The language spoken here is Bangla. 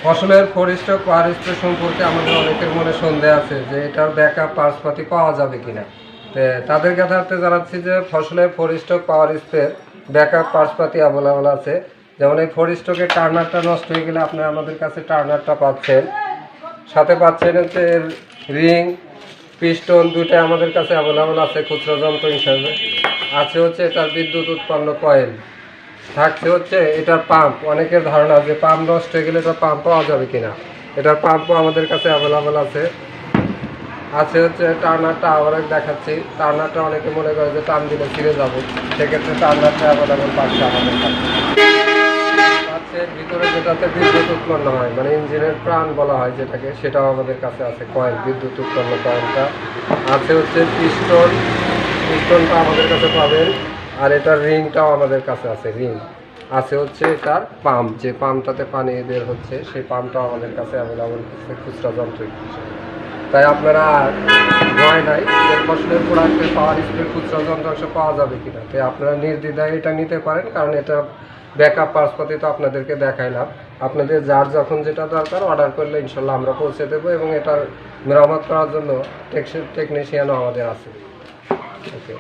ফসলের ফোর-স্ট্রোক পাওয়ার-স্প্রে সম্পর্কে আমাদের অনেকের মনে সন্দেহ আছে যে এটার ব্যাকআপ পার্টসপাতি পাওয়া যাবে কিনা। তাদের কথাতে জানাচ্ছি যে ফসলের ফোর-স্ট্রোক পাওয়ার-স্প্রে ব্যাকআপ পার্টসপাতি অ্যাভেলেবল আছে। যেমন এই ফোর-স্ট্রোকের টার্নারটা নষ্ট হয়ে গেলে আপনারা আমাদের কাছে টার্নারটা পাচ্ছেন, সাথে পাচ্ছেন হচ্ছে এর রিং, পিস্টন দুইটাই আমাদের কাছে অ্যাভেলেবল আছে খুচরা যন্ত্র হিসাবে। আছে হচ্ছে এটার বিদ্যুৎ উৎপন্ন কয়েল, থাকছে হচ্ছে এটার পাম্প। অনেকের ধারণা যে পাম্প নষ্ট হয়ে গেলে এটার পাম্প পাওয়া যাবে কিনা, এটার পাম্পও আমাদের কাছে অ্যাভেলেবল আছে। আছে হচ্ছে টার্নারটা আবার দেখাচ্ছি। টার্নারটা অনেকে মনে করে যে টান দিলে ছিঁড়ে যাবে, সেক্ষেত্রে টার্নারটা অ্যাভেলেবল পাচ্ছে আমাদের কাছে। আছে ভিতরে যেটাতে বিদ্যুৎ উৎপন্ন হয়, মানে ইঞ্জিনের প্রাণ বলা হয় যেটাকে, সেটাও আমাদের কাছে আছে কয়েল, বিদ্যুৎ উৎপন্ন কয়েলটা। আছে হচ্ছে পিস্টন, পিস্টনটা আমাদের কাছে পাবেন। আর এটার রিংটাও আমাদের কাছে আছে, রিং। আছে হচ্ছে এটার পাম্প, যে পাম্পটাতে পানি বের হচ্ছে, সেই পাম্পটাও আমাদের কাছে অ্যাভেলেবল আছে খুচরা যন্ত্র হিসেবে। তাই আপনারা ভয় নাই যে ফসলের প্রোডাক্টে পাওয়ার-স্প্রে খুচরা যন্ত্রাংশ পাওয়া যাবে কিনা। তাই আপনারা নির্দ্বিধায় এটা নিতে পারেন, কারণ এটা ব্যাকআপ পার্টসপাতি তো আপনাদেরকে দেখাইলাম। আপনাদের যার যখন যেটা দরকার অর্ডার করলে ইনশাল্লাহ আমরা পৌঁছে দেবো, এবং এটার মেরামত করার জন্য টেকনিশিয়ানও আমাদের আছে। ওকে।